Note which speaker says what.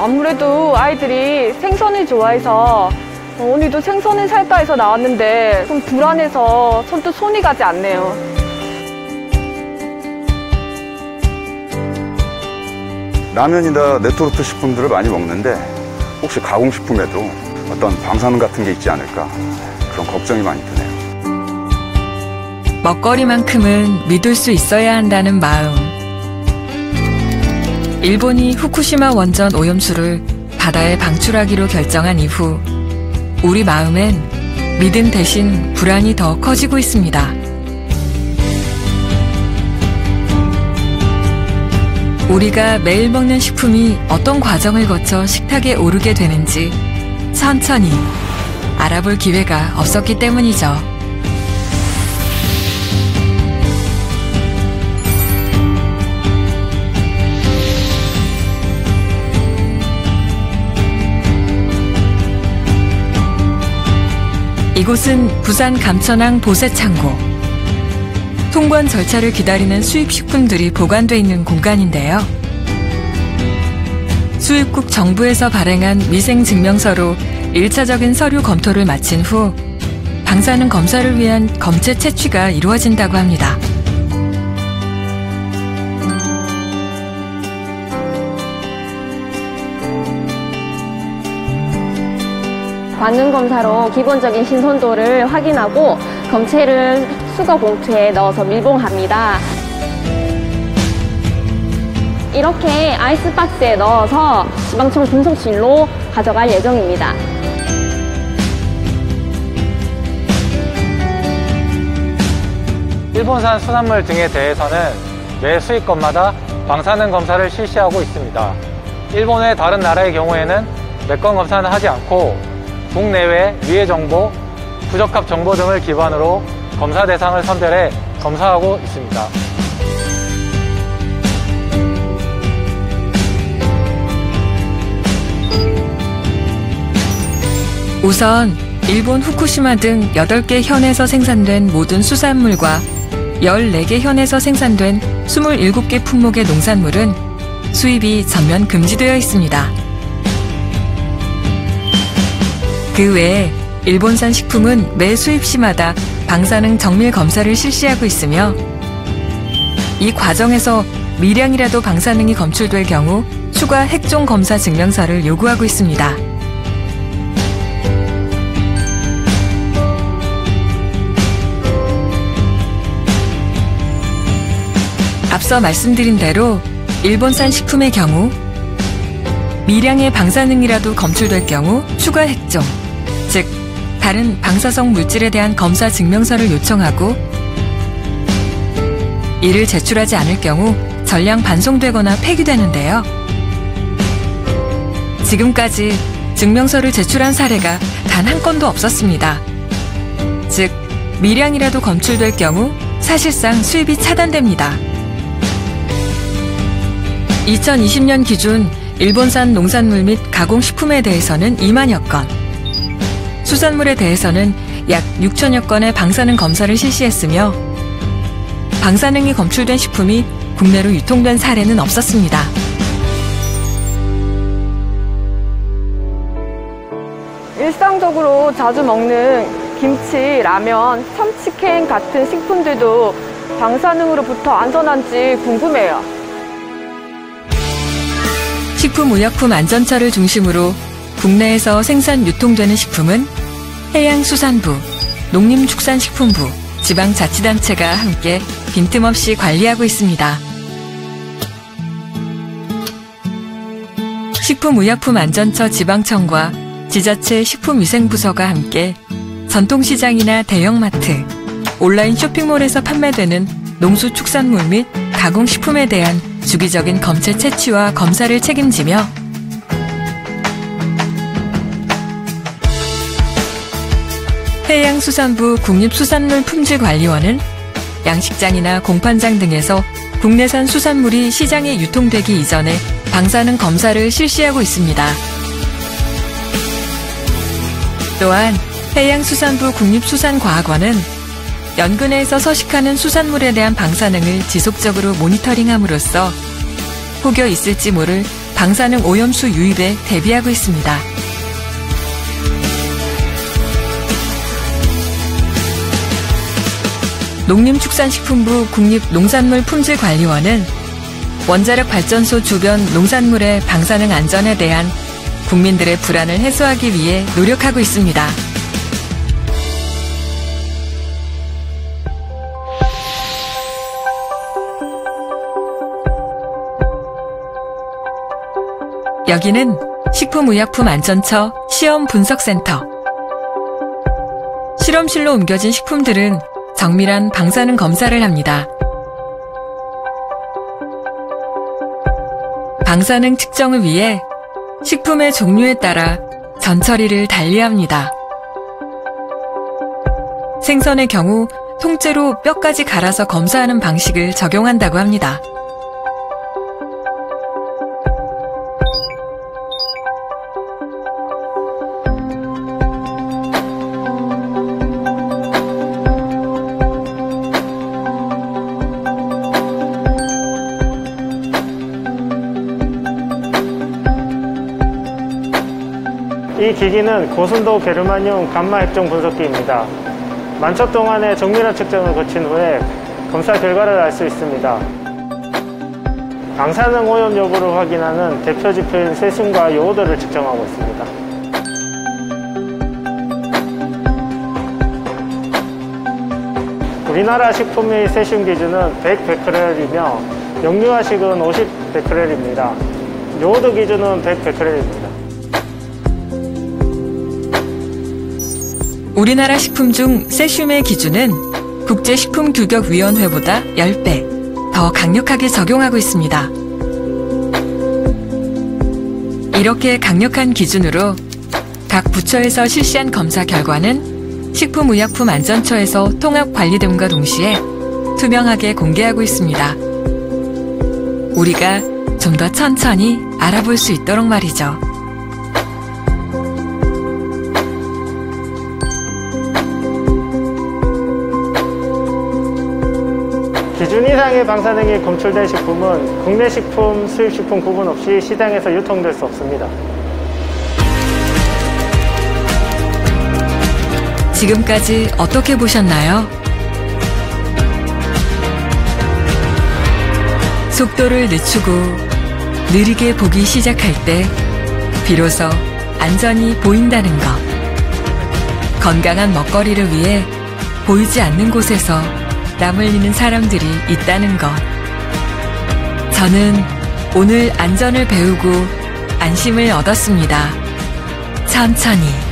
Speaker 1: 아무래도 아이들이 생선을 좋아해서 오늘도 생선을 살까 해서 나왔는데 좀 불안해서 선뜻 손이 가지 않네요.
Speaker 2: 라면이나 레토르트 식품들을 많이 먹는데 혹시 가공식품에도 어떤 방사능 같은 게 있지 않을까 그런 걱정이 많이 드네요.
Speaker 3: 먹거리만큼은 믿을 수 있어야 한다는 마음. 일본이 후쿠시마 원전 오염수를 바다에 방출하기로 결정한 이후 우리 마음엔 믿음 대신 불안이 더 커지고 있습니다. 우리가 매일 먹는 식품이 어떤 과정을 거쳐 식탁에 오르게 되는지 천천히 알아볼 기회가 없었기 때문이죠. 이곳은 부산 감천항 보세창고. 통관 절차를 기다리는 수입식품들이 보관돼 있는 공간인데요. 수입국 정부에서 발행한 위생증명서로 1차적인 서류 검토를 마친 후 방사능 검사를 위한 검체 채취가 이루어진다고 합니다.
Speaker 4: 관능 검사로 기본적인 신선도를 확인하고 검체를 수거 봉투에 넣어서 밀봉합니다. 이렇게 아이스박스에 넣어서 지방청 분석실로 가져갈 예정입니다.
Speaker 5: 일본산 수산물 등에 대해서는 매 수입국마다 방사능 검사를 실시하고 있습니다. 일본의 다른 나라의 경우에는 매건 검사는 하지 않고 국내외 유해 정보, 부적합 정보 등을 기반으로 검사 대상을 선별해 검사하고 있습니다.
Speaker 3: 우선 일본 후쿠시마 등 8개 현에서 생산된 모든 수산물과 14개 현에서 생산된 27개 품목의 농산물은 수입이 전면 금지되어 있습니다. 그 외에 일본산 식품은 매 수입 시마다 방사능 정밀 검사를 실시하고 있으며 이 과정에서 미량이라도 방사능이 검출될 경우 추가 핵종 검사 증명서를 요구하고 있습니다. 앞서 말씀드린 대로 일본산 식품의 경우 미량의 방사능이라도 검출될 경우 추가 핵종, 즉 다른 방사성 물질에 대한 검사 증명서를 요청하고 이를 제출하지 않을 경우 전량 반송되거나 폐기되는데요. 지금까지 증명서를 제출한 사례가 단 한 건도 없었습니다. 즉 미량이라도 검출될 경우 사실상 수입이 차단됩니다. 2020년 기준 일본산 농산물 및 가공식품에 대해서는 2만여 건, 수산물에 대해서는 약 6천여 건의 방사능 검사를 실시했으며 방사능이 검출된 식품이 국내로 유통된 사례는 없었습니다.
Speaker 1: 일상적으로 자주 먹는 김치, 라면, 참치캔 같은 식품들도 방사능으로부터 안전한지 궁금해요.
Speaker 3: 식품의약품안전처를 중심으로 국내에서 생산 유통되는 식품은 해양수산부, 농림축산식품부, 지방자치단체가 함께 빈틈없이 관리하고 있습니다. 식품의약품안전처 지방청과 지자체 식품위생부서가 함께 전통시장이나 대형마트, 온라인 쇼핑몰에서 판매되는 농수축산물 및 가공식품에 대한 주기적인 검체 채취와 검사를 책임지며 해양수산부 국립수산물품질관리원은 양식장이나 공판장 등에서 국내산 수산물이 시장에 유통되기 이전에 방사능 검사를 실시하고 있습니다. 또한 해양수산부 국립수산과학원은 연근해에서 서식하는 수산물에 대한 방사능을 지속적으로 모니터링함으로써 혹여 있을지 모를 방사능 오염수 유입에 대비하고 있습니다. 농림축산식품부 국립농산물품질관리원은 원자력 발전소 주변 농산물의 방사능 안전에 대한 국민들의 불안을 해소하기 위해 노력하고 있습니다. 여기는 식품의약품안전처 시험분석센터. 실험실로 옮겨진 식품들은 정밀한 방사능 검사를 합니다. 방사능 측정을 위해 식품의 종류에 따라 전처리를 달리합니다. 생선의 경우 통째로 뼈까지 갈아서 검사하는 방식을 적용한다고 합니다.
Speaker 6: 이 기기는 고순도 게르마늄 감마 핵종 분석기입니다. 만초 동안의 정밀한 측정을 거친 후에 검사 결과를 알 수 있습니다. 방사능 오염 여부를 확인하는 대표 지표인 세슘과 요오드를 측정하고 있습니다. 우리나라 식품 및 세슘 기준은 100베크렐이며 영유아식은 50베크렐입니다. 요오드 기준은 100베크렐입니다.
Speaker 3: 우리나라 식품 중 세슘의 기준은 국제식품규격위원회보다 10배 더 강력하게 적용하고 있습니다. 이렇게 강력한 기준으로 각 부처에서 실시한 검사 결과는 식품의약품안전처에서 통합관리됨과 동시에 투명하게 공개하고 있습니다. 우리가 좀 더 천천히 알아볼 수 있도록 말이죠.
Speaker 6: 기준 이상의 방사능이 검출된 식품은 국내 식품, 수입식품 구분 없이 시장에서 유통될 수 없습니다.
Speaker 3: 지금까지 어떻게 보셨나요? 속도를 늦추고 느리게 보기 시작할 때 비로소 안전이 보인다는 것. 건강한 먹거리를 위해 보이지 않는 곳에서 땀 흘리는 사람들이 있다는 것. 저는 오늘 안전을 배우고 안심을 얻었습니다. 천천히.